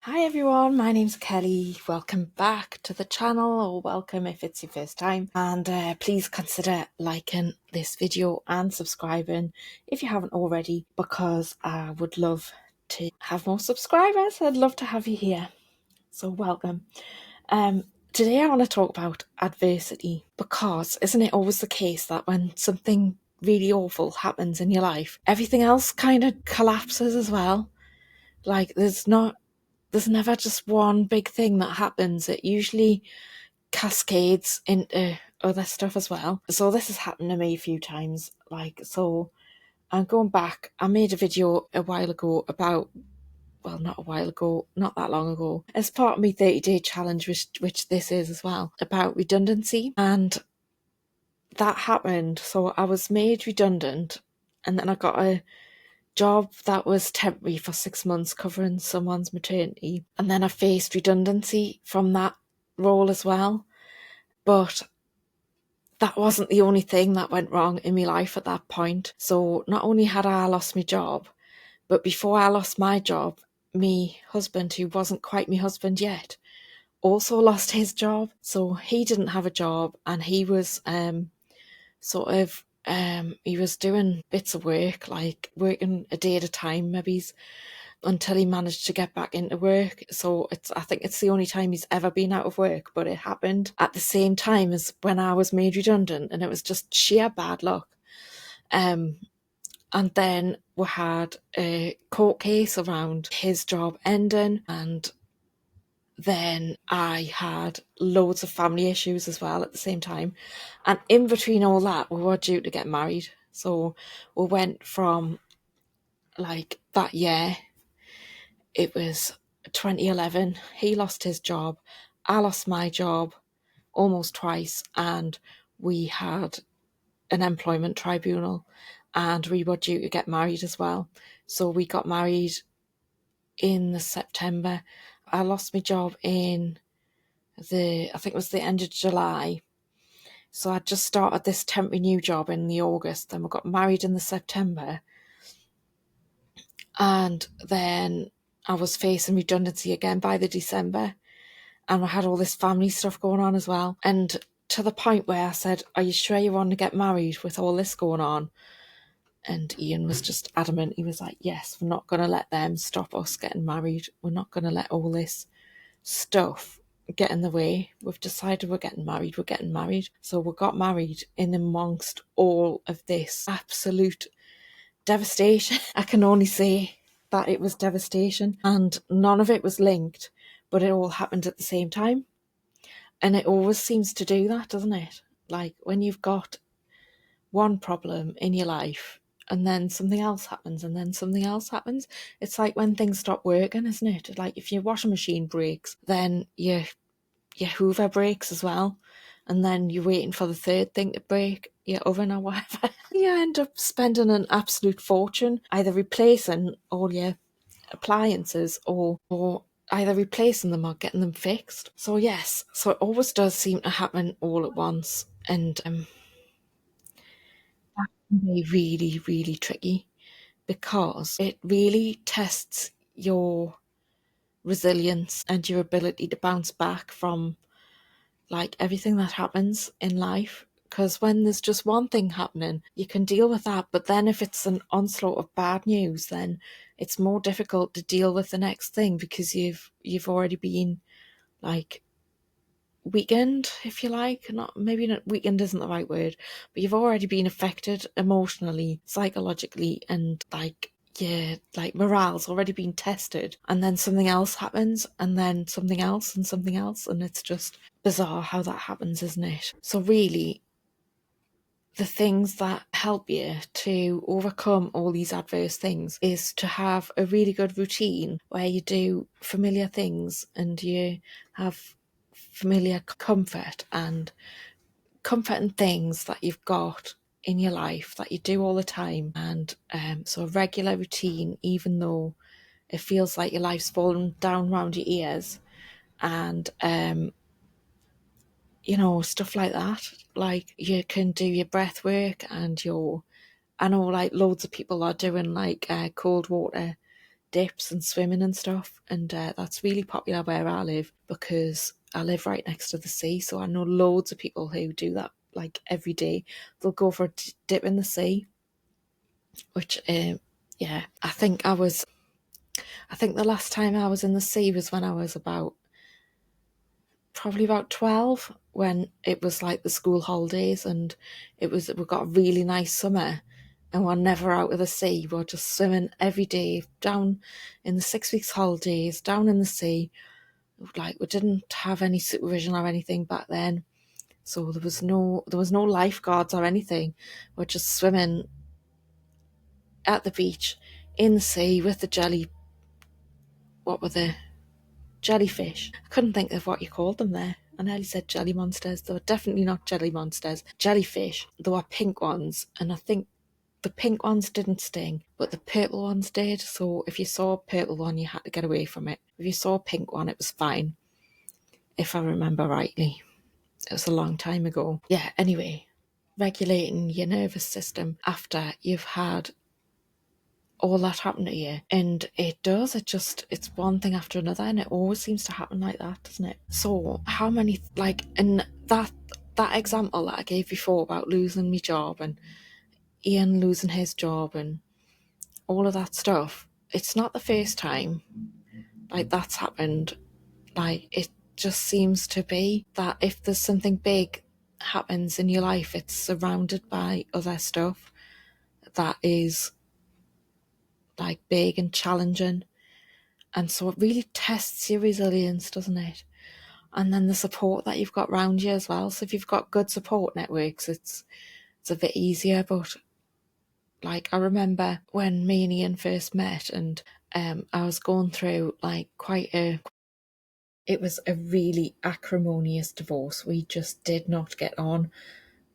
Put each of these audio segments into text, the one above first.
Hi everyone, my name's Kelly. Welcome back to the channel, or welcome if it's your first time. And please consider liking this video and subscribing if you haven't already, because I would love to have more subscribers. I'd love to have you here. So welcome. Today I want to talk about adversity, because isn't it always the case that when something really awful happens in your life, everything else kind of collapses as well? Like there's never just one big thing that happens. It usually cascades into other stuff as well. So this has happened to me a few times. So I'm going back. I made a video a while ago about, well, not a while ago, not that long ago, as part of my 30-day challenge, which this is as well, about redundancy. And that happened. So I was made redundant, and then I got a job that was temporary for 6 months covering someone's maternity, and then I faced redundancy from that role as well. But that wasn't the only thing that went wrong in my life at that point. So not only had I lost my job, but before I lost my job, my husband, who wasn't quite my husband yet, also lost his job. So he didn't have a job, and he was he was doing bits of work, like working a day at a time, maybe, until he managed to get back into work. So I think it's the only time he's ever been out of work, but it happened at the same time as when I was made redundant, and it was just sheer bad luck. And then we had a court case around his job ending, and then I had loads of family issues as well at the same time. And in between all that, we were due to get married. So we went from, like, that year, it was 2011, he lost his job, I lost my job almost twice, and we had an employment tribunal, and we were due to get married as well. So we got married in the September. I lost my job in I think it was the end of July. So I just started this temporary new job in the August, then we got married in the September, and then I was facing redundancy again by the December, and I had all this family stuff going on as well. And to the point where I said, "Are you sure you want to get married with all this going on?" And Ian was just adamant. He was like, "Yes, we're not going to let them stop us getting married. We're not going to let all this stuff get in the way. We've decided we're getting married. We're getting married." So we got married in amongst all of this absolute devastation. I can only say that it was devastation, and none of it was linked, but it all happened at the same time. And it always seems to do that, doesn't it? Like when you've got one problem in your life, and then something else happens, and then something else happens. It's like when things stop working, isn't it? Like if your washing machine breaks, then your Hoover breaks as well. And then you're waiting for the third thing to break, your oven or whatever. You end up spending an absolute fortune either replacing all your appliances, or either replacing them or getting them fixed. So yes, so it always does seem to happen all at once, and that can be really, really tricky, because it really tests your resilience and your ability to bounce back from, like, everything that happens in life. Because when there's just one thing happening, you can deal with that. But then if it's an onslaught of bad news, then it's more difficult to deal with the next thing, because you've already been, like, weakened, if you like. Not, maybe not, weakened isn't the right word, but you've already been affected emotionally, psychologically, and like, yeah, like morale's already been tested, and then something else happens, and then something else, and something else, and it's just bizarre how that happens, isn't it? So really, the things that help you to overcome all these adverse things is to have a really good routine where you do familiar things, and you have familiar comfort and things that you've got in your life that you do all the time. And so a regular routine, even though it feels like your life's falling down around your ears, and stuff like that. Like you can do your breath work, and I know, like, loads of people are doing, like, cold water dips and swimming and stuff, and that's really popular where I live because I live right next to the sea, so I know loads of people who do that like every day. They'll go for a dip in the sea, which yeah, I think the last time I was in the sea was when I was probably about 12, when it was like the school holidays, and we got a really nice summer and we're never out of the sea. We're just swimming every day down in the 6 weeks holidays, down in the sea. Like, we didn't have any supervision or anything back then, so there was no lifeguards or anything. We're just swimming at the beach in the sea with the what were the jellyfish. I couldn't think of what you called them there. I nearly said jelly monsters. They were definitely not jelly monsters. Jellyfish. They were pink ones, and I think the pink ones didn't sting, but the purple ones did. So if you saw a purple one, you had to get away from it. If you saw a pink one, it was fine, if I remember rightly. It was a long time ago. Yeah, anyway, regulating your nervous system after you've had all that happen to you. And it's one thing after another, and it always seems to happen like that, doesn't it? So how many, like, in that example that I gave before about losing my job and Ian losing his job and all of that stuff, it's not the first time like that's happened. Like, it just seems to be that if there's something big happens in your life, it's surrounded by other stuff that is like big and challenging, and so it really tests your resilience, doesn't it? And then the support that you've got around you as well. So if you've got good support networks, it's a bit easier. But like, I remember when me and Ian first met, and I was going through like it was a really acrimonious divorce. We just did not get on.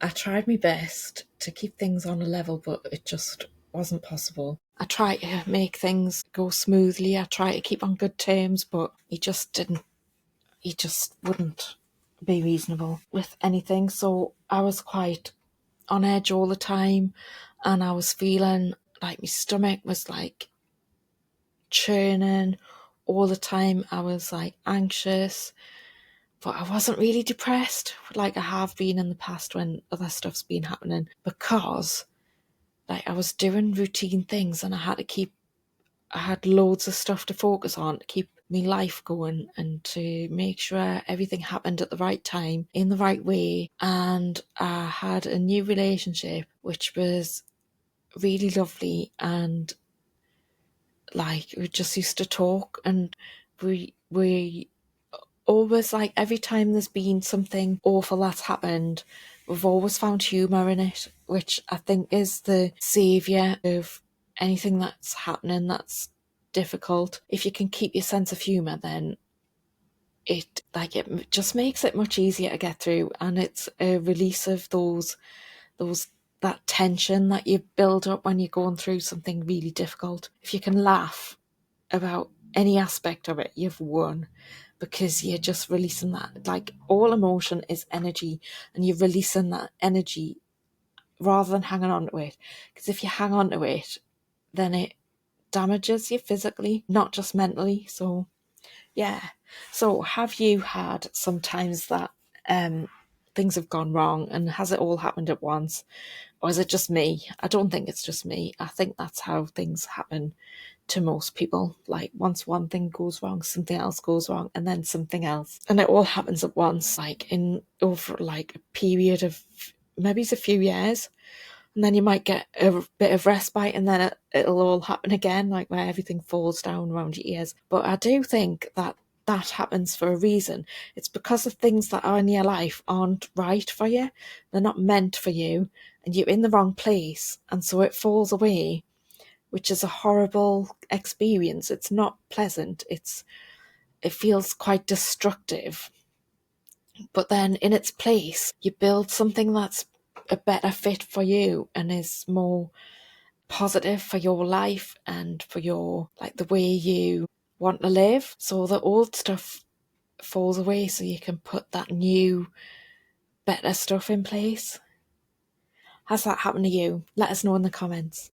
I tried my best to keep things on a level, but it just wasn't possible. I tried to make things go smoothly. I tried to keep on good terms, but he just wouldn't be reasonable with anything. So I was quite on edge all the time, and I was feeling like my stomach was like churning all the time. I was like anxious, but I wasn't really depressed like I have been in the past when other stuff's been happening, because like I was doing routine things and I had loads of stuff to focus on to keep my life going and to make sure everything happened at the right time in the right way. And I had a new relationship which was really lovely, and like we just used to talk, and we always, like, every time there's been something awful that's happened, we've always found humour in it, which I think is the saviour of anything that's happening that's difficult. If you can keep your sense of humour, then it just makes it much easier to get through, and it's a release of that tension that you build up when you're going through something really difficult. If you can laugh about any aspect of it, you've won, because you're just releasing that. Like, all emotion is energy, and you're releasing that energy rather than hanging on to it. Because if you hang on to it, then it damages you physically, not just mentally. So yeah. So have you had sometimes that things have gone wrong, and has it all happened at once? Or is it just me? I don't think it's just me. I think that's how things happen to most people. Like, once one thing goes wrong, something else goes wrong, and then something else, and it all happens at once, like in over like a period of maybe it's a few years, and then you might get a bit of respite, and then it'll all happen again, like where everything falls down around your ears. But I do think that happens for a reason. It's because the things that are in your life aren't right for you. They're not meant for you, and you're in the wrong place, and so it falls away, which is a horrible experience. It's not pleasant. It feels quite destructive. But then in its place, you build something that's a better fit for you and is more positive for your life and for your, like, the way you want to live. So the old stuff falls away so you can put that new, better stuff in place. Has that happened to you? Let us know in the comments.